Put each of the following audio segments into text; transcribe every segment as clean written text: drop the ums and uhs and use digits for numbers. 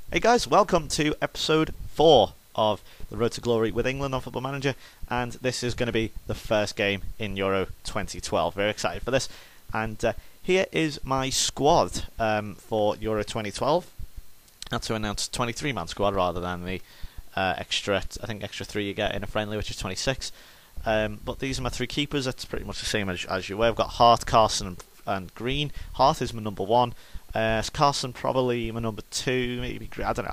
Hey guys, welcome to episode 4 of the Road to Glory with England on Football Manager, and this is going to be the first game in Euro 2012. Very excited for this, and here is my squad for Euro 2012. That's to announce 23-man squad rather than the extra 3 you get in a friendly, which is 26. But these are my 3 keepers. That's pretty much the same as you were. I've got Hart, Carson, and Green. Hart is my number 1. Carson probably my number 2, maybe. I don't know.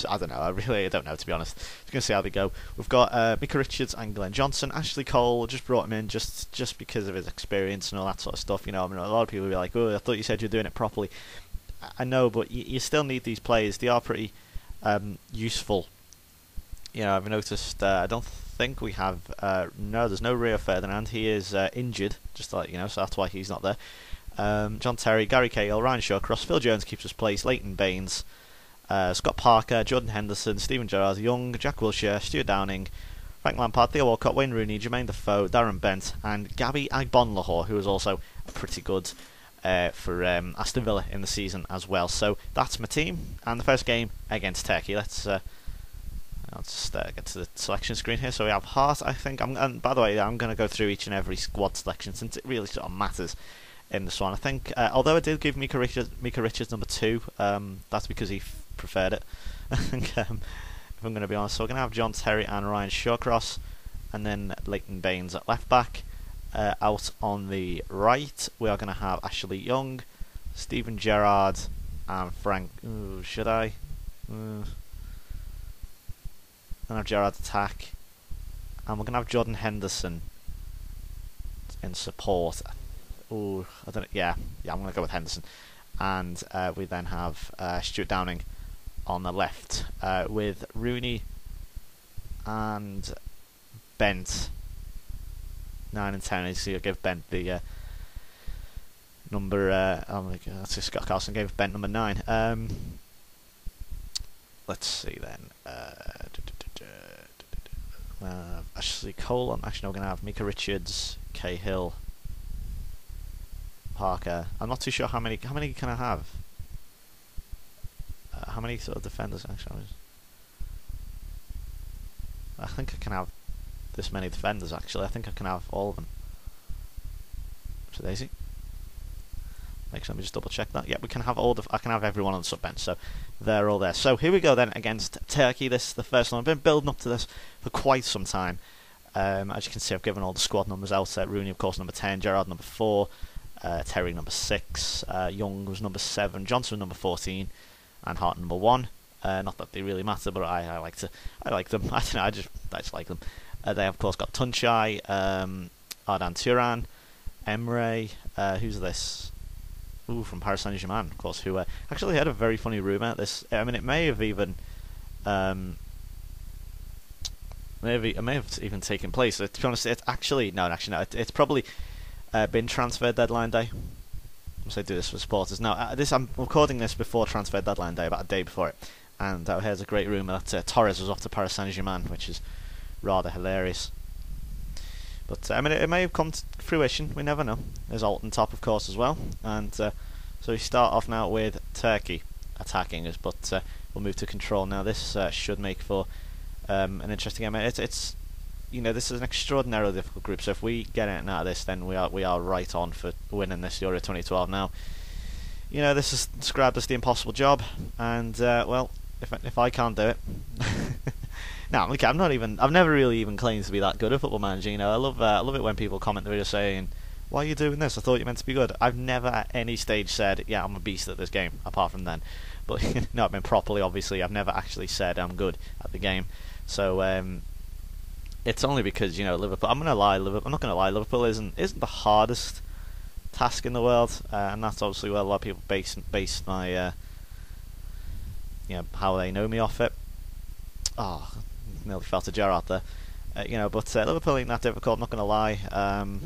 I don't know. I don't know, to be honest. Just gonna see how they go. We've got Micah Richards and Glenn Johnson. Ashley Cole, just brought him in just because of his experience and all that sort of stuff. You know, I mean, a lot of people will be like, "Oh, I thought you said you were doing it properly." I know, but you still need these players. They are pretty useful. You know, I've noticed. I don't think we have. No, there's no Rio Ferdinand. He is injured. Just to let you know, so that's why he's not there. John Terry, Gary Cahill, Ryan Shawcross, Phil Jones keeps us place, Leighton Baines, Scott Parker, Jordan Henderson, Stephen Gerrard, Young, Jack Wilshere, Stuart Downing, Frank Lampard, Theo Walcott, Wayne Rooney, Jermaine Defoe, Darren Bent, and Gabby Agbonlahor, who was also pretty good for Aston Villa in the season as well. So that's my team, and the first game against Turkey. I'll just get to the selection screen here. So we have Hart, I think. And by the way, I'm going to go through each and every squad selection since it really sort of matters in this one. I think, although I did give Micah Richards number 2, that's because he preferred it. I think, if I'm going to be honest, so we're going to have John Terry and Ryan Shawcross, and then Leighton Baines at left back. Out on the right, we are going to have Ashley Young, Stephen Gerrard, and Frank. Ooh, should I? And have Gerrard attack, and we're going to have Jordan Henderson in support. Oh, I don't know. Yeah, I'm going to go with Henderson. And we then have Stuart Downing on the left with Rooney and Bent 9 and 10. So you'll give Bent the number. Oh my God, that's just Scott Carson gave Bent number 9. Let's see then. Ashley Cole. Actually, no, we're going to have Micah Richards, Cahill, Parker. I'm not too sure how many can I have. How many sort of defenders actually? I think I can have this many defenders actually. I think I can have all of them. So Daisy. Let me just double check that. Yeah, we can have I can have everyone on the sub bench. So they're all there. So here we go then against Turkey. This is the first one. I've been building up to this for quite some time. As you can see, I've given all the squad numbers out. Rooney, of course, number 10. Gerrard, number 4. Terry number 6, Young was number 7, Johnson number 14, and Hart number 1. Not that they really matter, but I like them. I don't know, I just like them. They of course got Tunchai, Ardan Turan, Emre. Who's this? Ooh, from Paris Saint-Germain, of course. Who actually had a very funny rumour. This, I mean, it may have even taken place. To be honest, it's actually no. It's probably been transfer deadline day. So I do this for supporters. Now, I'm recording this before transfer deadline day, about a day before it, and here's a great rumour that Torres was off to Paris Saint-Germain, which is rather hilarious. But I mean, it may have come to fruition. We never know. There's Alton top, of course, as well, and so we start off now with Turkey attacking us, but we'll move to control now. This should make for an interesting game. It's you know, this is an extraordinarily difficult group, so if we get it out of this, then we are right on for winning this Euro 2012. Now, you know, this is described as the impossible job, and well, if I can't do it, now okay, I've never really even claimed to be that good at Football Manager. You know, I love it when people comment the video saying, "Why are you doing this? I thought you meant to be good." I've never at any stage said, "Yeah, I'm a beast at this game," apart from then. But no, I mean properly. Obviously, I've never actually said I'm good at the game. So. It's only because, you know, Liverpool. I'm not gonna lie. Liverpool isn't the hardest task in the world, and that's obviously where a lot of people base my, you know, how they know me off it. Oh, nearly fell to Gerrard there. You know, but Liverpool ain't that difficult. I'm not gonna lie.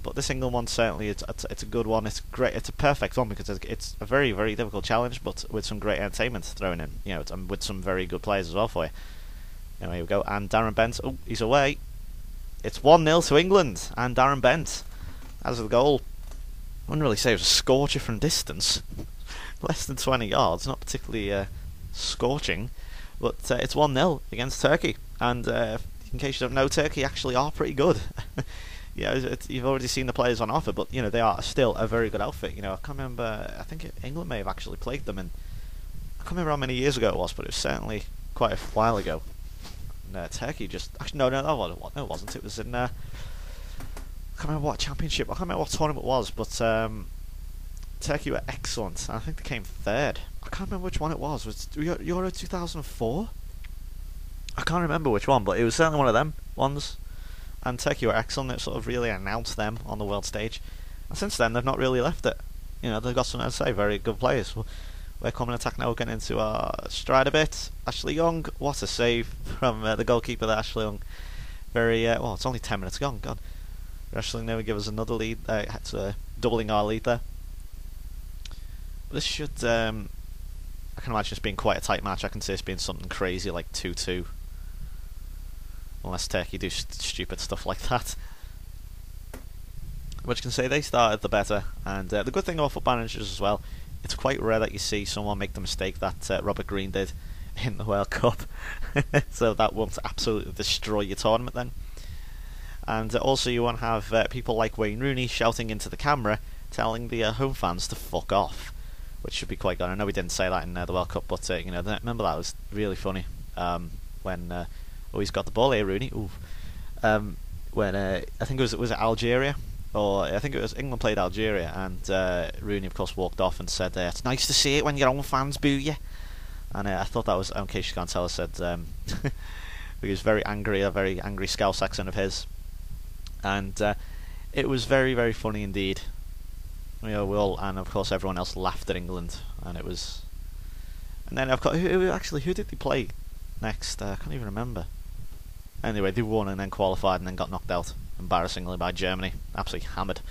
But this England one certainly it's a good one. It's great. It's a perfect one because it's a very, very difficult challenge, but with some great entertainment thrown in. You know, with some very good players as well for you. Here we go. And Darren Bent. Oh, he's away. It's 1-0 to England, and Darren Bent has the goal. I wouldn't really say it was a scorcher from distance. Less than 20 yards, not particularly scorching, but it's 1-0 against Turkey. And in case you don't know, Turkey actually are pretty good. You've already seen the players on offer, but they are still a very good outfit. I can't remember. I think England may have actually played them, and I can't remember how many years ago it was, but it was certainly quite a while ago. And Turkey just actually no, it wasn't. It was in I can't remember what championship. I can't remember what tournament it was, but Turkey were excellent. I think they came third. I can't remember which one it was. Was it Euro 2004? I can't remember which one, but it was certainly one of them ones. And Turkey were excellent. It sort of really announced them on the world stage. And since then, they've not really left it. They've got something to say. Very good players. We're coming attack now. We're getting into our stride a bit. Ashley Young, what a save from the goalkeeper there, Ashley Young. Very, it's only 10 minutes gone. God. Ashley never give us another lead. Doubling our lead there. This should, I can imagine this being quite a tight match. I can see this being something crazy like 2-2. Unless Turkey do stupid stuff like that. But you can say they started the better. And the good thing about football managers as well, it's quite rare that you see someone make the mistake that Robert Green did in the World Cup. So that won't absolutely destroy your tournament then. And also you won't have people like Wayne Rooney shouting into the camera telling the home fans to fuck off, which should be quite good. I know we didn't say that in the World Cup, but remember that was really funny when he's got the ball here, Rooney. When I think it was Algeria, or I think it was England played Algeria, and Rooney of course walked off and said, "It's nice to see it when your own fans boo you." And I thought that was, in case you can't tell, I said he was very angry, a very angry Scouse accent of his, and it was very, very funny indeed. We all, and of course everyone else laughed at England, and it was. And then I've got who did they play next? I can't even remember. Anyway, they won and then qualified and then got knocked out embarrassingly by Germany, absolutely hammered.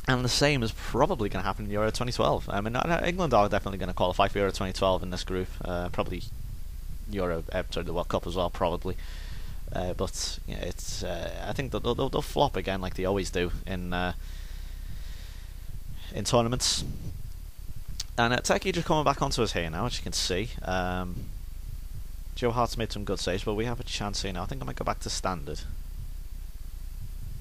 And the same is probably going to happen in Euro 2012. I mean, England are definitely going to qualify for Euro 2012 in this group. Probably the World Cup as well, probably. But it's. I think they'll flop again like they always do in tournaments. And Turkey just coming back onto us here now, as you can see. Joe Hart's made some good saves, but we have a chance here now. I think I might go back to standard.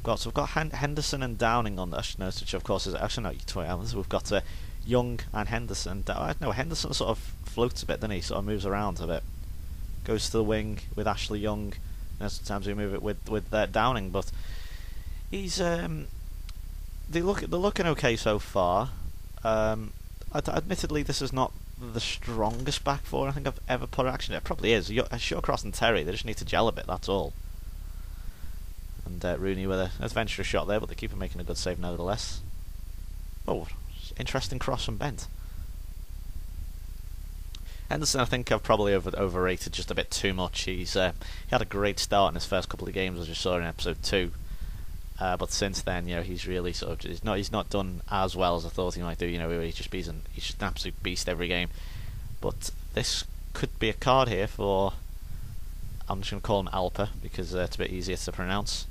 So we've got Henderson and Downing on this, which of course is actually no. We've got Young and Henderson. No, Henderson sort of floats a bit, doesn't he? Sort of moves around a bit. Goes to the wing with Ashley Young. Sometimes we move it with Downing, but he's they're looking okay so far. Admittedly, this is not the strongest back four I think I've ever put. Actually, it probably is. Shawcross and Terry, they just need to gel a bit. That's all. And Rooney with an adventurous shot there, but the keeper making a good save nevertheless. Oh, interesting cross from Bent. Henderson, I think I've probably overrated just a bit too much. He had a great start in his first couple of games, as you saw in episode 2. But since then, he's really sort of he's not done as well as I thought he might do. He's just an absolute beast every game. But this could be a card here for. I'm just going to call him Alper because it's a bit easier to pronounce.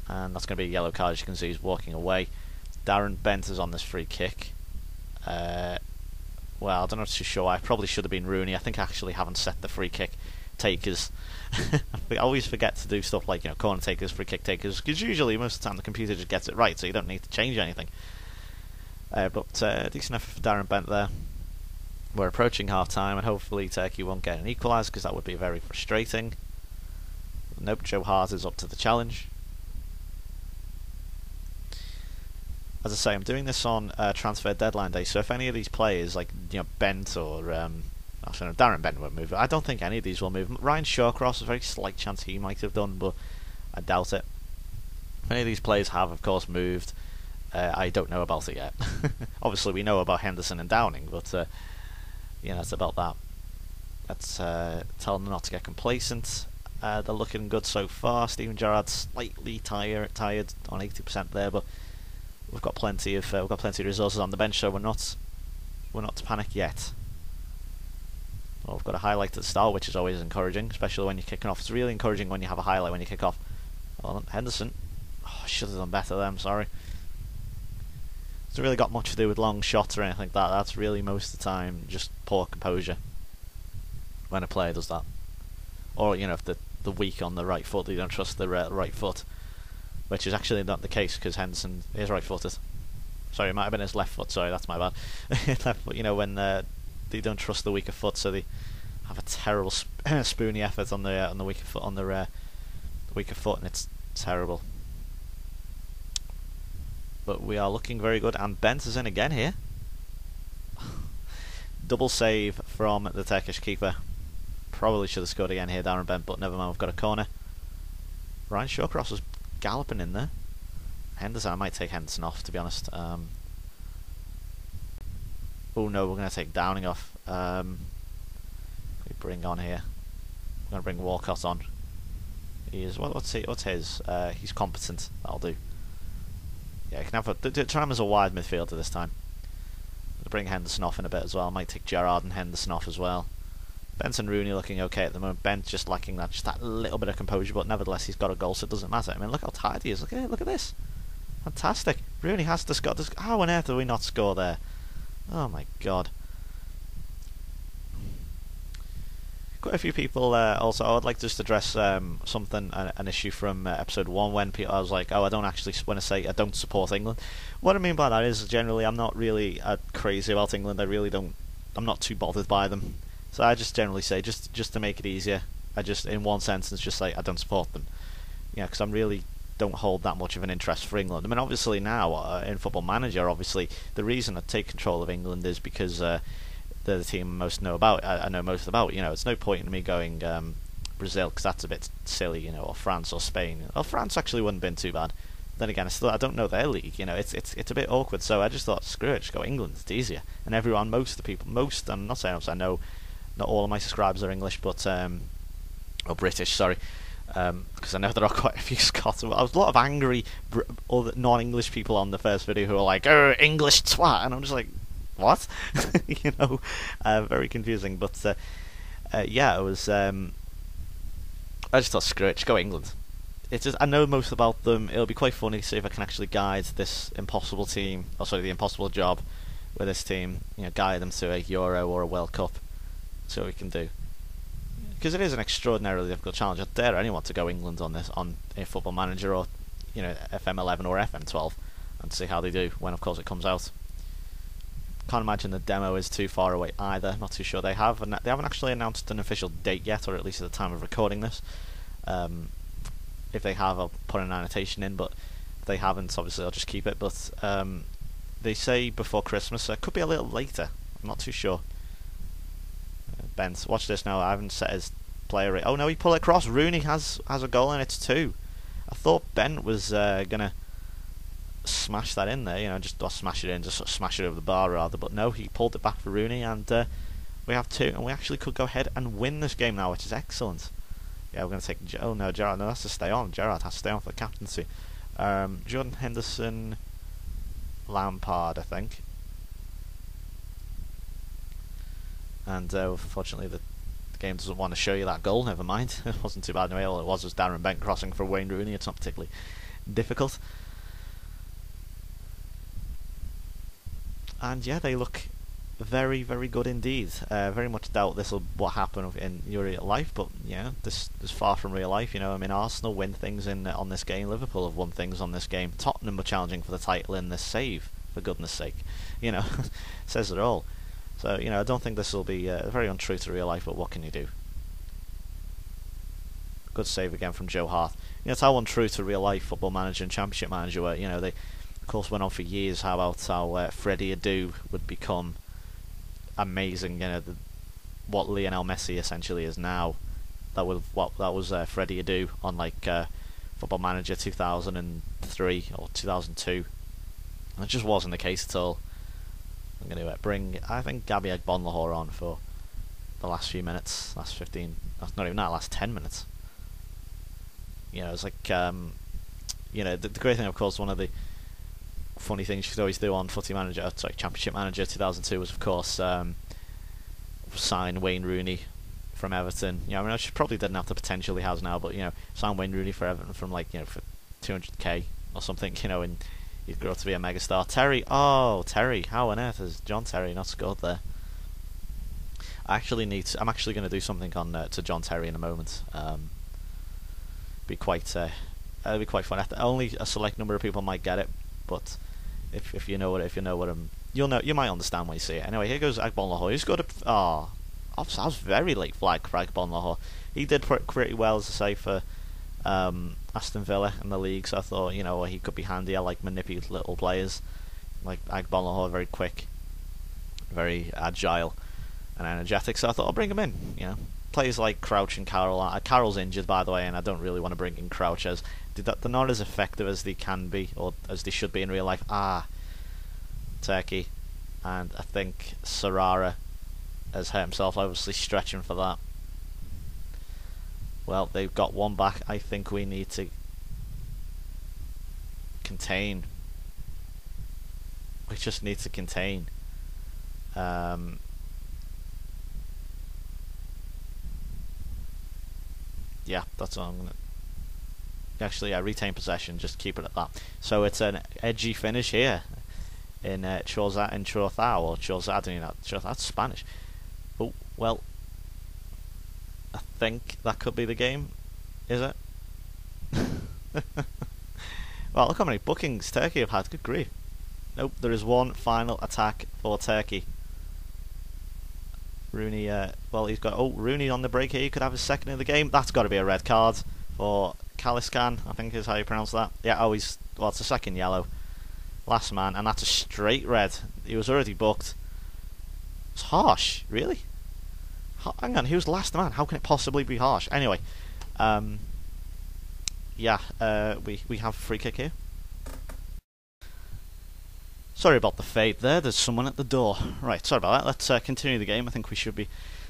And that's going to be a yellow card. As you can see, he's walking away. Darren Bent is on this free kick. Well, I don't know too sure. I probably should have been Rooney. I think I actually haven't set the free kick takers. I always forget to do stuff like corner takers, free kick takers, because usually most of the time the computer just gets it right, so you don't need to change anything. But decent effort for Darren Bent there. We're approaching half time, and hopefully Turkey won't get an equaliser because that would be very frustrating. Nope, Joe Hart is up to the challenge. As I say, I'm doing this on transfer deadline day, so if any of these players, like Bent or Darren Bent won't move. I don't think any of these will move. Ryan Shawcross, a very slight chance he might have done, but I doubt it. If any of these players have, of course, moved, I don't know about it yet. Obviously, we know about Henderson and Downing, but it's about that. Let's tell them not to get complacent. They're looking good so far. Steven Gerrard slightly tired on 80% there, but we've got plenty of resources on the bench, so we're not to panic yet. Well, we've got a highlight at the start, which is always encouraging, especially when you're kicking off. It's really encouraging when you have a highlight when you kick off. Well, Henderson, I should have done better there. I'm sorry. Hasn't really got much to do with long shots or anything like that. That's really most of the time just poor composure when a player does that. Or, you know, if the weak on the right foot, they don't trust the right foot, which is actually not the case because Henderson is right-footed. Sorry, it might have been his left foot. Sorry, that's my bad. Left foot, you know, when they don't trust the weaker foot, so they have a terrible spoony effort on the weaker foot weaker foot, and it's terrible. But we are looking very good, and Bent is in again here. Double save from the Turkish keeper. Probably should have scored again here, Darren Bent, but never mind, we've got a corner. Ryan Shawcross was galloping in there. Henderson, I might take Henderson off, to be honest. Oh no, we're going to take Downing off. We bring on here. We're going to bring Walcott on. He is, what's his? He's competent. That'll do. Yeah, you can have try him as a wide midfielder this time. I'll bring Henderson off in a bit as well. I might take Gerrard and Henderson off as well. Benson Rooney looking okay at the moment. Bent just lacking that little bit of composure, but nevertheless he's got a goal, so it doesn't matter. I mean, look how tired he is. Look at it. Look at this. Fantastic. Rooney has to score. How on earth did we not score there? Oh my god. Quite a few people also. I would like to just address something, an issue from episode 1 when I was like, oh, I don't actually want to say I don't support England. What I mean by that is generally I'm not really crazy about England. I really don't. I'm not too bothered by them. So I just generally say just to make it easier. I just in one sentence just say I don't support them. Yeah, because I'm really don't hold that much of an interest for England. I mean, obviously now in Football Manager, obviously the reason I take control of England is because they're the team I most know about. I know most about. You know, it's no point in me going Brazil because that's a bit silly. You know, or France or Spain. Well, France actually wouldn't have been too bad. Then again, I don't know their league. You know, it's a bit awkward. So I just thought, screw it, just go England. It's easier. And everyone, most of the people, I'm not saying I know. Not all of my subscribers are English, but or British, sorry, because I know there are quite a few Scots. There was a lot of angry other non-English people on the first video who were like, "Oh, English twat," and I'm just like, "What?" You know, very confusing. But yeah, it was. I just thought, screw it, just go England. It's just I know most about them. It'll be quite funny to see if I can actually guide this impossible team, or sorry, the impossible job with this team. You know, guide them to a Euro or a World Cup. See what we can do, because it is an extraordinarily difficult challenge. I dare anyone to go England on this on a Football Manager or FM11 or FM12 and see how they do when of course it comes out. Can't imagine the demo is too far away either. Not too sure they haven't actually announced an official date yet, or at least at the time of recording this. If they have, I'll put an annotation in, but if they haven't, obviously I'll just keep it. But they say before Christmas. It could be a little later. I'm not too sure. Bent, watch this now. I haven't set his player rate. Oh no, he pulled it across. Rooney has a goal and it's 2. I thought Bent was gonna smash that in there, you know, just smash it in, just sort of smash it over the bar rather. But no, he pulled it back for Rooney, and we have 2, and we actually could go ahead and win this game now, which is excellent. Yeah, we're gonna take. Oh no, Gerrard. No, that's to stay on. Gerrard has to stay on for the captaincy. Jordan Henderson, Lampard, I think. And unfortunately the game doesn't want to show you that goal. Never mind. It wasn't too bad anyway. All it was Darren Bent crossing for Wayne Rooney. It's not particularly difficult. And yeah, they look very, very good indeed. Very much doubt this will what happen in your real life, but yeah, this is far from real life. You know, I mean, Arsenal win things on this game. Liverpool have won things on this game. Tottenham were challenging for the title in this save. For goodness sake, you know, says it all. So, you know, I don't think this will be very untrue to real life, but what can you do? Good save again from Joe Hart. You know, it's how untrue to real life Football Manager and Championship Manager were. You know, they, of course, went on for years how Freddie Adu would become amazing. You know, what Lionel Messi essentially is now. That was Freddie Adu on like Football Manager 2003 or 2002. That just wasn't the case at all. I'm going to bring, I think, Gabby Agbonlahor on for the last few minutes, last 15, not even that, last 10 minutes. You know, it's like, you know, the great thing, of course, one of the funny things you could always do on Championship Manager 2002 was, of course, sign Wayne Rooney from Everton. You know, I mean, she probably didn't have the potential he has now, but, you know, sign Wayne Rooney for Everton from, like, you know, for 200k or something, you know, and he'd grow up to be a megastar. Terry, oh Terry, how on earth has John Terry not scored there? I'm actually going to do something on to John Terry in a moment. Be quite it'll be quite fun. Only a select number of people might get it, but if you know what you might understand when you see it. Anyway, here goes Agbonlahor. He's got a that was very late flag for Agbonlahor. He did pretty well, as I say, for Aston Villa in the league. So I thought, he could be handy. I like manipulative little players like Agbonlahor, very quick, very agile and energetic. So I thought I'll bring him in. Players like Crouch and Carroll. Carroll's injured, by the way, and I don't really want to bring in Crouch, as they're not as effective as they can be or as they should be in real life. Turkey, and I think Sarara has hurt himself, obviously stretching for that. Well, they've got one back. I think we need to contain. We just need to contain. Yeah, that's what I'm gonna. Actually, retain possession. Just keep it at that. So it's an edgy finish here in Chorzów or Chorzów. That's Spanish. Oh well. I think that could be the game. Is it? Well, look how many bookings Turkey have had. Good grief. Nope. There is one final attack for Turkey. Rooney, he's got Rooney on the break here. He could have his second in the game. That's got to be a red card for Kaliskan, I think is how you pronounce that. Yeah, it's a second yellow. Last man, and that's a straight red. He was already booked. It's harsh, really? Hang on, he was last man. How can it possibly be harsh? Anyway, we have free kick here. Sorry about the fade there, there's someone at the door. Right, sorry about that. Let's continue the game. I think we should be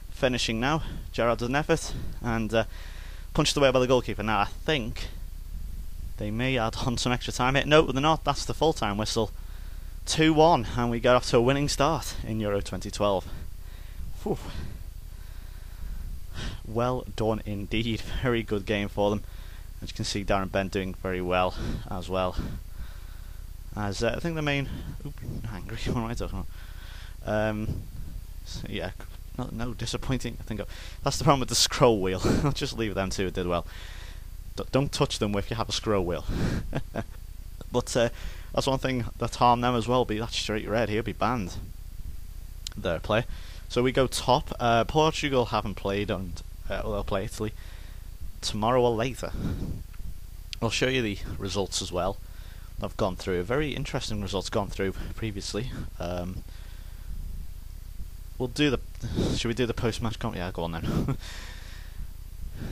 finishing now. Gerrard does an effort and punched away by the goalkeeper. Now I think they may add on some extra time here. No, they're not. That's the full-time whistle. 2-1, and we get off to a winning start in Euro 2012. Whew. Well done indeed. Very good game for them. As you can see, Darren Bent doing very well as well. As I think the main... angry, what am I talking about? Yeah, no, disappointing. I think that's the problem with the scroll wheel. I'll just leave them two, it did well. Don't touch them if you have a scroll wheel. But that's one thing that's harmed them as well, be that straight red. He'll be banned. Their play. So we go top. Portugal haven't played, and they'll play Italy tomorrow or later. I'll show you the results as well. I've gone through very interesting results gone through previously. We'll do the. Should we do the post-match comment? Yeah, go on then.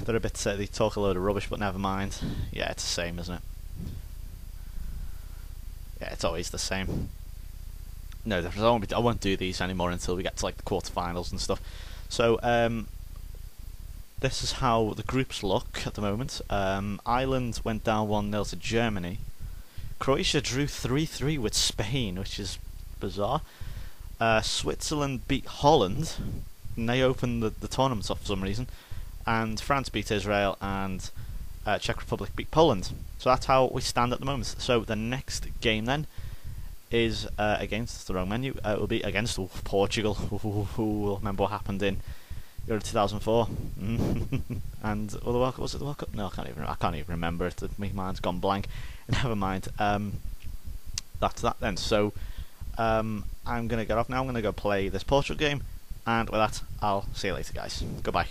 They're a bit. They talk a load of rubbish, but never mind. Yeah, it's the same, isn't it? Yeah, it's always the same. No, I won't do these anymore until we get to like the quarterfinals and stuff. So this is how the groups look at the moment. Ireland went down 1-0 to Germany. Croatia drew 3-3 with Spain, which is bizarre. Switzerland beat Holland, and they opened the tournament off for some reason. And France beat Israel, and Czech Republic beat Poland. So that's how we stand at the moment. So the next game then is against the wrong menu. It will be against Portugal. Who will remember what happened in Euro 2004? And the World Cup, was it the World Cup? No, I can't even remember it. My mind's gone blank. Never mind. That's that then. So I'm gonna get off now. I'm gonna go play this Portugal game, and with that, I'll see you later, guys. Goodbye.